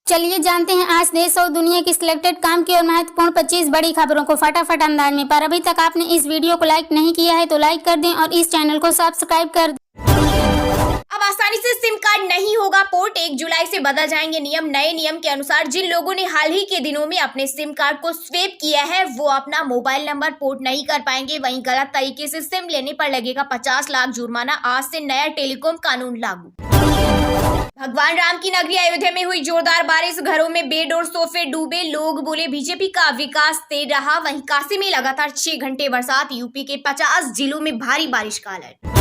चलिए जानते हैं आज देश और दुनिया की सिलेक्टेड काम की और महत्वपूर्ण 25 बड़ी खबरों को फटाफट अंदाज में। पर अभी तक आपने इस वीडियो को लाइक नहीं किया है तो लाइक कर दें और इस चैनल को सब्सक्राइब कर दें। अब आसानी से सिम कार्ड नहीं होगा पोर्ट। 1 जुलाई से बदल जाएंगे नियम। नए नियम के अनुसार जिन लोगों ने हाल ही के दिनों में अपने सिम कार्ड को स्वैप किया है वो अपना मोबाइल नंबर पोर्ट नहीं कर पाएंगे। वहीं गलत तरीके से सिम लेने पर लगेगा 50 लाख जुर्माना। आज से नया टेलीकॉम कानून लागू। भगवान राम की नगरी अयोध्या में हुई जोरदार बारिश, घरों में बेड और सोफे डूबे। लोग बोले बीजेपी का विकास तेज रहा। वहीं काशी में लगातार 6 घंटे बरसात। यूपी के 50 जिलों में भारी बारिश का अलर्ट।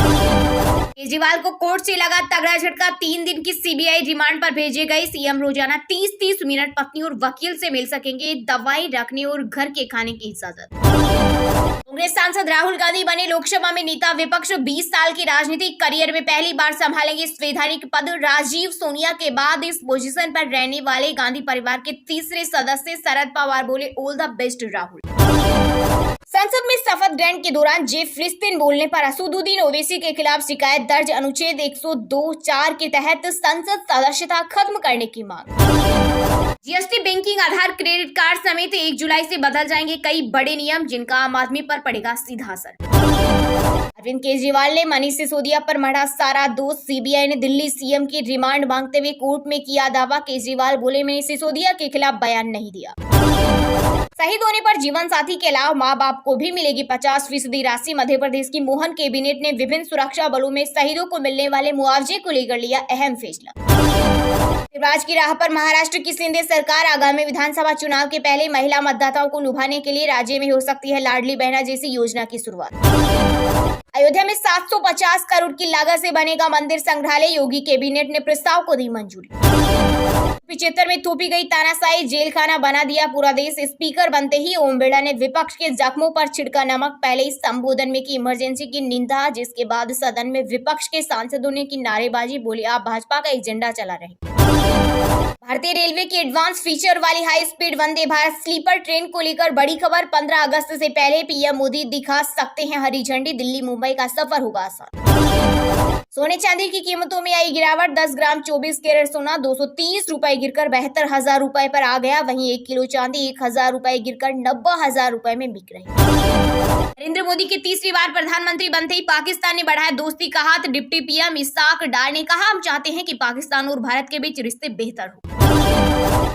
केजरीवाल को कोर्ट से लगा तगड़ा झटका। 3 दिन की सीबीआई रिमांड पर भेजे गए। सीएम रोजाना 30-30 मिनट पत्नी और वकील से मिल सकेंगे। दवाई रखने और घर के खाने की इजाजत। कांग्रेस सांसद राहुल गांधी बने लोकसभा में नेता विपक्ष। 20 साल के राजनीतिक करियर में पहली बार संभालेंगे संवैधानिक पद। राजीव सोनिया के बाद इस पोजीशन पर रहने वाले गांधी परिवार के तीसरे सदस्य शरद पवार बोले ऑल द बेस्ट राहुल। संसद में शपथ ग्रहण के दौरान जे फिलिस्तीन बोलने पर असदुद्दीन ओवैसी के खिलाफ शिकायत दर्ज। अनुच्छेद 102(4) के तहत संसद सदस्यता खत्म करने की मांग। जीएसटी, बैंकिंग, आधार, क्रेडिट कार्ड समेत 1 जुलाई से बदल जाएंगे कई बड़े नियम जिनका आम आदमी पर पड़ेगा सीधा असर। अरविंद केजरीवाल ने मनीष सिसोदिया पर मढ़ा सारा दोष। सीबीआई ने दिल्ली सीएम की रिमांड मांगते हुए कोर्ट में किया दावा। केजरीवाल बोले मैंने सिसोदिया के खिलाफ बयान नहीं दिया। शहीद होने पर जीवन साथी के अलावा माँ बाप को भी मिलेगी 50% राशि। मध्य प्रदेश की मोहन कैबिनेट ने विभिन्न सुरक्षा बलों में शहीदों को मिलने वाले मुआवजे को लेकर लिया अहम फैसला। शिवराज की राह पर महाराष्ट्र की शिंदे सरकार। आगामी विधानसभा चुनाव के पहले महिला मतदाताओं को लुभाने के लिए राज्य में हो सकती है लाडली बहना जैसी योजना की शुरुआत। अयोध्या में 750 करोड़ की लागत से बनेगा मंदिर संग्रहालय। योगी कैबिनेट ने प्रस्ताव को दी मंजूरी। 75 में थोपी गई तानाशाही, जेल खाना बना दिया पूरा देश। स्पीकर बनते ही ओम बिरला ने विपक्ष के जख्मों पर छिड़का नमक। पहले इस संबोधन में की इमरजेंसी की निंदा, जिसके बाद सदन में विपक्ष के सांसदों ने की नारेबाजी। बोले आप भाजपा का एजेंडा चला रहे। भारतीय रेलवे की एडवांस फीचर वाली high speed Vande Bharat sleeper train को लेकर बड़ी खबर। 15 अगस्त से पहले पीएम मोदी दिखा सकते हैं हरी झंडी। दिल्ली मुंबई का सफर होगा आसान। सोने चांदी की कीमतों में आई गिरावट। 10 ग्राम 24 कैरेट सोना 230 रुपए गिरकर 72,000 रुपए पर आ गया। वहीं 1 किलो चांदी 1,000 रुपए गिरकर 90,000 रुपए में बिक रही। नरेंद्र मोदी की तीसरी बार प्रधानमंत्री बनते ही पाकिस्तान ने बढ़ाया दोस्ती का हाथ। डिप्टी पीएम इसाक डार ने कहा हम चाहते हैं कि पाकिस्तान और भारत के बीच रिश्ते बेहतर हो।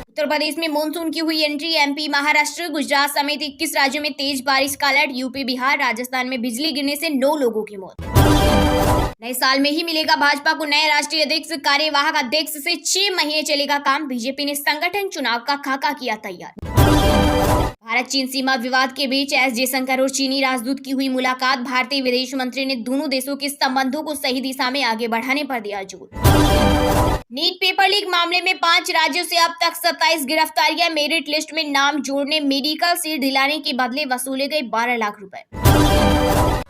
उत्तर प्रदेश में मानसून की हुई एंट्री। एमपी, महाराष्ट्र, गुजरात समेत 21 राज्यों में तेज बारिश का अलर्ट। यूपी, बिहार, राजस्थान में बिजली गिरने से 9 लोगों की मौत। नए साल में ही मिलेगा भाजपा को नए राष्ट्रीय अध्यक्ष। कार्यवाहक अध्यक्ष से 6 महीने चलेगा काम। बीजेपी ने संगठन चुनाव का खाका किया तैयार। भारत चीन सीमा विवाद के बीच एस जयशंकर और चीनी राजदूत की हुई मुलाकात। भारतीय विदेश मंत्री ने दोनों देशों के संबंधों को सही दिशा में आगे बढ़ाने पर दिया जोर। नीट पेपर लीक मामले में 5 राज्यों से अब तक 27 गिरफ्तारियां। मेरिट लिस्ट में नाम जोड़ने, मेडिकल सीट दिलाने के बदले वसूले गए 12 लाख रुपए।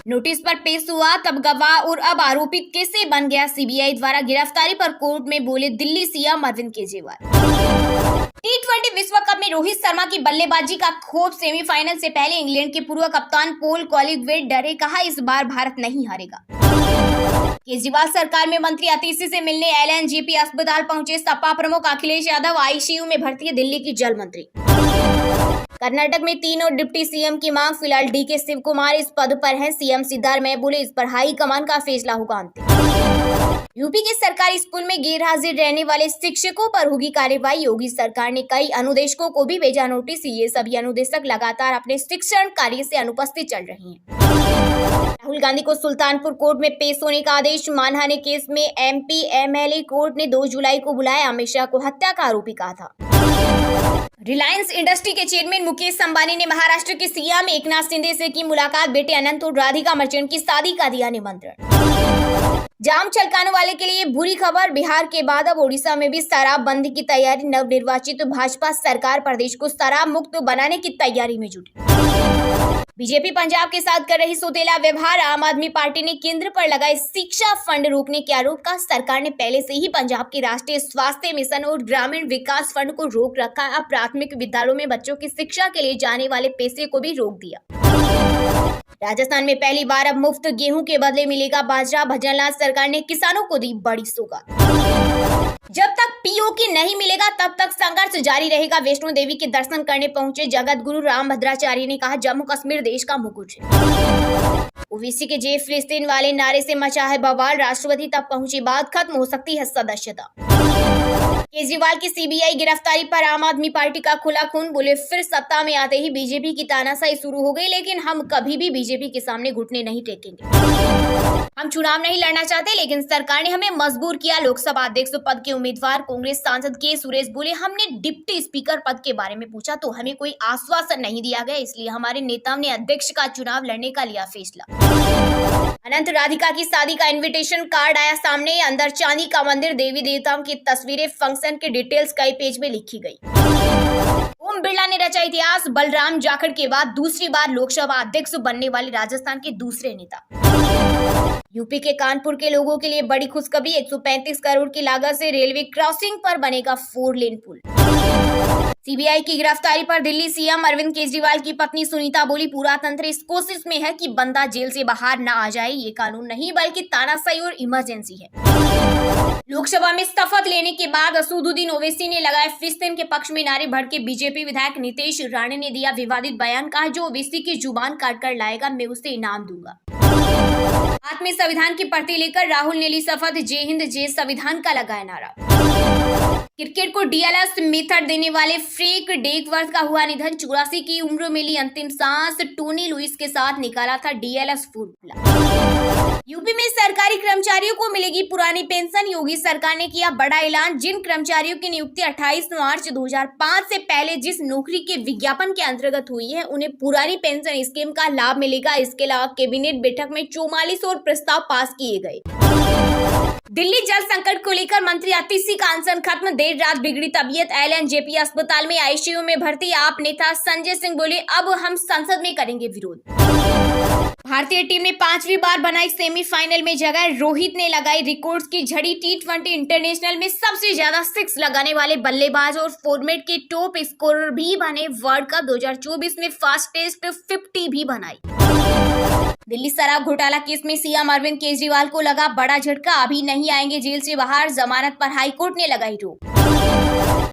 नोटिस पर पेश हुआ तब गवाह और अब आरोपित कैसे बन गया। सीबीआई द्वारा गिरफ्तारी पर कोर्ट में बोले दिल्ली सीएम अरविंद केजरीवाल। T20 विश्व कप में रोहित शर्मा की बल्लेबाजी का खौफ। सेमीफाइनल से पहले इंग्लैंड के पूर्व कप्तान पॉल कॉलिंगवुड डरे। कहा इस बार भारत नहीं हारेगा। केजरीवाल सरकार में मंत्री अतिशी से मिलने एलएनजेपी अस्पताल पहुंचे। सपा प्रमुख अखिलेश यादव आईसीयू में भर्ती है दिल्ली की जल मंत्री। कर्नाटक में 3 और डिप्टी सीएम की मांग। फिलहाल डीके शिव कुमार इस पद पर हैं। सीएम सिद्धारमैया बोले इस पर हाई कमान का फैसला होगा अंतिम। यूपी के सरकारी स्कूल में गैरहाजिर रहने वाले शिक्षकों पर होगी कार्रवाई। योगी सरकार ने कई अनुदेशकों को भी भेजा नोटिस। ये सभी अनुदेशक लगातार अपने शिक्षण कार्य से अनुपस्थित चल रहे हैं। राहुल गांधी को सुल्तानपुर कोर्ट में पेश होने का आदेश। मानहानि केस में एमपी एमएलए कोर्ट ने 2 जुलाई को बुलाया। अमित शाह को हत्या का आरोपी कहा था। रिलायंस इंडस्ट्री के चेयरमैन मुकेश अंबानी ने महाराष्ट्र के सीएम एकनाथ शिंदे से की मुलाकात। बेटे अनंत और राधिका मर्चेंट की शादी का दिया निमंत्रण। जाम छलकाने वाले के लिए बुरी खबर। बिहार के बाद अब ओडिशा में भी शराबबंदी की तैयारी। नवनिर्वाचित भाजपा सरकार प्रदेश को शराब मुक्त बनाने की तैयारी में जुटी। बीजेपी पंजाब के साथ कर रही सौतेला व्यवहार। आम आदमी पार्टी ने केंद्र पर लगाए शिक्षा फंड रोकने के आरोप का। सरकार ने पहले से ही पंजाब के राष्ट्रीय स्वास्थ्य मिशन और ग्रामीण विकास फंड को रोक रखा। अब प्राथमिक विद्यालयों में बच्चों की शिक्षा के लिए जाने वाले पैसे को भी रोक दिया। राजस्थान में पहली बार अब मुफ्त गेहूं के बदले मिलेगा बाजरा। भजनलाल सरकार ने किसानों को दी बड़ी सौगात। जब तक पीओके नहीं मिलेगा तब तक संघर्ष जारी रहेगा। वैष्णो देवी के दर्शन करने पहुंचे जगत गुरु रामभद्राचार्य ने कहा, जम्मू कश्मीर देश का मुकुट है। ओवीसी के जे फिलिस्तीन वाले नारे से मचा है बवाल, राष्ट्रपति तक पहुंची बात, खत्म हो सकती है सदस्यता। केजरीवाल की सीबीआई गिरफ्तारी पर आम आदमी पार्टी का खुला खून, बोले फिर सत्ता में आते ही बीजेपी की तानाशाही शुरू हो गई, लेकिन हम कभी भी बीजेपी के सामने घुटने नहीं टेकेंगे। हम चुनाव नहीं लड़ना चाहते, लेकिन सरकार ने हमें मजबूर किया। लोकसभा अध्यक्ष पद के उम्मीदवार कांग्रेस सांसद के सुरेश बोले, हमने डिप्टी स्पीकर पद के बारे में पूछा तो हमें कोई आश्वासन नहीं दिया गया, इसलिए हमारे नेताओं ने अध्यक्ष का चुनाव लड़ने का लिया फैसला। अनंत राधिका की शादी का इनविटेशन कार्ड आया सामने, अंदर चांदी का मंदिर, देवी देवताओं की तस्वीरें, फंक्शन के डिटेल्स कई पेज में लिखी गई। ओम बिरला ने रचा इतिहास, बलराम जाखड़ के बाद दूसरी बार लोकसभा अध्यक्ष बनने वाले राजस्थान के दूसरे नेता। यूपी के कानपुर के लोगों के लिए बड़ी खुशखबरी, 135 करोड़ की लागत से रेलवे क्रॉसिंग पर बनेगा 4 लेन पुल। सीबीआई की गिरफ्तारी पर दिल्ली सीएम अरविंद केजरीवाल की पत्नी सुनीता बोली, पूरा तंत्र इस कोशिश में है कि बंदा जेल से बाहर न आ जाए, ये कानून नहीं बल्कि तानाशाही और इमरजेंसी है। लोकसभा में शपथ लेने के बाद असदुद्दीन ओवैसी ने लगाए फिलिस्तीन के पक्ष में नारे, भड़के बीजेपी विधायक नीतीश राणे ने दिया विवादित बयान, कहा जो ओवैसी की जुबान काट कर लाएगा मैं उसे इनाम दूंगा। हाथ में संविधान की प्रति लेकर राहुल ने ली शपथ, जय हिंद जय संविधान का लगाया नारा। क्रिकेट को डीएलएस मेथड देने वाले फ्रैंक डेकवर्थ का हुआ निधन, 84 की उम्र में ली अंतिम सांस, टोनी लुइस के साथ निकाला था डीएलएस फॉर्मूला। यूपी में सरकारी कर्मचारियों को मिलेगी पुरानी पेंशन, योगी सरकार ने किया बड़ा ऐलान, जिन कर्मचारियों की नियुक्ति 28 मार्च 2005 से पहले जिस नौकरी के विज्ञापन के अंतर्गत हुई है उन्हें पुरानी पेंशन स्कीम का लाभ मिलेगा। इसके अलावा कैबिनेट बैठक में 44 और प्रस्ताव पास किए गए। दिल्ली जल संकट को लेकर मंत्री आतिशी का अनशन खत्म, देर रात बिगड़ी तबीयत, एलएनजेपी अस्पताल में आईसीयू में भर्ती। आप नेता संजय सिंह बोले, अब हम संसद में करेंगे विरोध। भारतीय टीम ने 5वीं बार बनाई सेमीफाइनल में जगह, रोहित ने लगाई रिकॉर्ड्स की झड़ी, टी20 इंटरनेशनल में सबसे ज्यादा 6 लगाने वाले बल्लेबाज और फॉर्मेट के टॉप स्कोरर भी बने। वर्ल्ड कप 2024 में फास्टेस्ट 50 भी बनाई। दिल्ली शराब घोटाला केस में सीएम अरविंद केजरीवाल को लगा बड़ा झटका, अभी नहीं आएंगे जेल से बाहर, जमानत पर हाईकोर्ट ने लगाई रोक।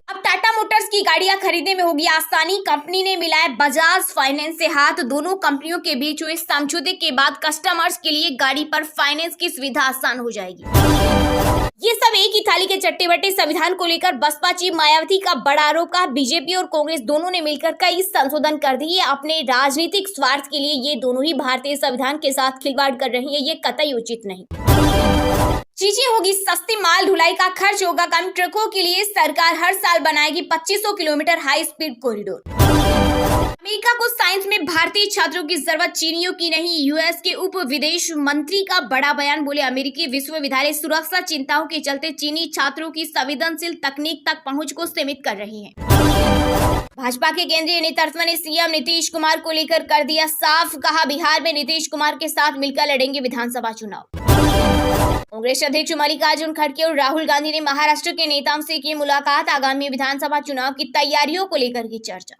अब टाटा मोटर्स की गाड़ियां खरीदने में होगी आसानी, कंपनी ने मिलाया बजाज फाइनेंस से हाथ, दोनों कंपनियों के बीच हुए समझौते के बाद कस्टमर्स के लिए गाड़ी पर फाइनेंस की सुविधा आसान हो जाएगी। ये सब एक ही थाली के चट्टे बट्टे। संविधान को लेकर बसपा चीफ मायावती का बड़ा आरोप, कहा बीजेपी और कांग्रेस दोनों ने मिलकर कई संशोधन कर दिए अपने राजनीतिक स्वार्थ के लिए, ये दोनों ही भारतीय संविधान के साथ खिलवाड़ कर रही है, ये कतई उचित नहीं। चीजें होगी सस्ती, माल ढुलाई का खर्च होगा कम, ट्रकों के लिए सरकार हर साल बनाएगी 2500 kilometre high speed corridor. America को साइंस में भारतीय छात्रों की जरूरत, चीनियों की नहीं। यूएस के उप विदेश मंत्री का बड़ा बयान, बोले अमेरिकी विश्वविद्यालय सुरक्षा चिंताओं के चलते चीनी छात्रों की संवेदनशील तकनीक तक पहुंच को सीमित कर रही हैं। भाजपा के केंद्रीय नेतृत्व ने सीएम नीतीश कुमार को लेकर कर दिया साफ, कहा बिहार में नीतीश कुमार के साथ मिलकर लड़ेंगे विधानसभा चुनाव। कांग्रेस अध्यक्ष मल्लिकार्जुन खड़गे और राहुल गांधी ने महाराष्ट्र के नेताओं से की मुलाकात, आगामी विधानसभा चुनाव की तैयारियों को लेकर की चर्चा।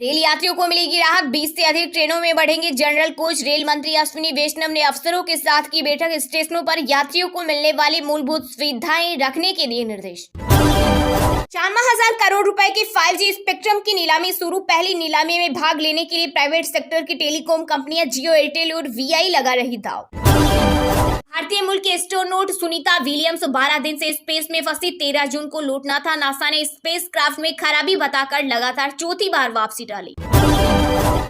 रेल यात्रियों को मिलेगी राहत, 20 से अधिक ट्रेनों में बढ़ेंगे जनरल कोच। रेल मंत्री अश्विनी वैष्णव ने अफसरों के साथ की बैठक, स्टेशनों पर यात्रियों को मिलने वाली मूलभूत सुविधाएं रखने के दिए निर्देश। 54,000 करोड़ रुपए के 5G स्पेक्ट्रम की नीलामी शुरू, पहली नीलामी में भाग लेने के लिए प्राइवेट सेक्टर की टेलीकॉम कंपनियां जियो, एयरटेल और वीआई लगा रही दाव। भारतीय मूल के एस्ट्रोनॉट सुनीता विलियम्स 12 दिन से स्पेस में फंसी, 13 जून को लौटना था। नासा ने स्पेसक्राफ्ट में खराबी बताकर लगातार चौथी बार वापसी डाली।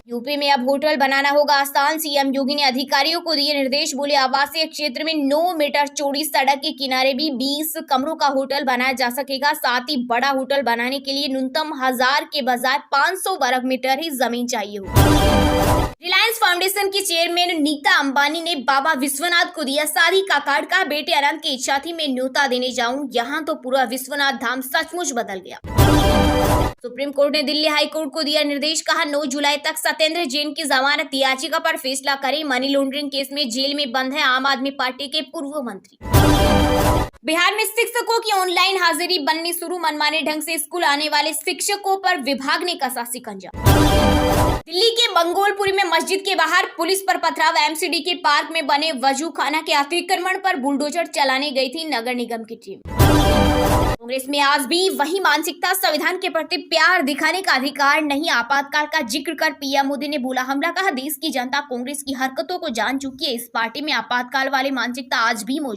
यूपी में अब होटल बनाना होगा आसान, सीएम योगी ने अधिकारियों को दिए निर्देश, बोले आवासीय क्षेत्र में 9 मीटर चौड़ी सड़क के किनारे भी 20 कमरों का होटल बनाया जा सकेगा। साथ ही बड़ा होटल बनाने के लिए न्यूनतम 1000 के बजाय 500 वर्ग मीटर ही जमीन चाहिए होगी। रिलायंस फाउंडेशन की चेयरमैन नीता अंबानी ने बाबा विश्वनाथ को दिया शादी का कार्ड, कहा बेटे अनंत की इच्छा थी मैं न्योता देने जाऊं, यहाँ तो पूरा विश्वनाथ धाम सचमुच बदल गया। सुप्रीम कोर्ट ने दिल्ली हाई कोर्ट को दिया निर्देश, कहा 9 जुलाई तक सत्येंद्र जैन की जमानत याचिका पर फैसला करे। मनी लॉन्ड्रिंग केस में जेल में बंद है आम आदमी पार्टी के पूर्व मंत्री। बिहार में शिक्षकों की ऑनलाइन हाजिरी बननी शुरू, मनमाने ढंग से स्कूल आने वाले शिक्षकों पर विभाग ने कसा शिकंजा। दिल्ली के मंगोलपुरी में मस्जिद के बाहर पुलिस पर पथराव, एमसीडी के पार्क में बने वजू खाना के अतिक्रमण पर बुलडोजर चलाने गई थी नगर निगम की टीम। कांग्रेस में आज भी वही मानसिकता, संविधान के प्रति प्यार दिखाने का अधिकार नहीं। आपातकाल का जिक्र कर पीएम मोदी ने बोला हमला, कहा देश की जनता कांग्रेस की हरकतों को जान चुकी है। इस पार्टी में आपातकाल वाली मानसिकता आज भी मौजूद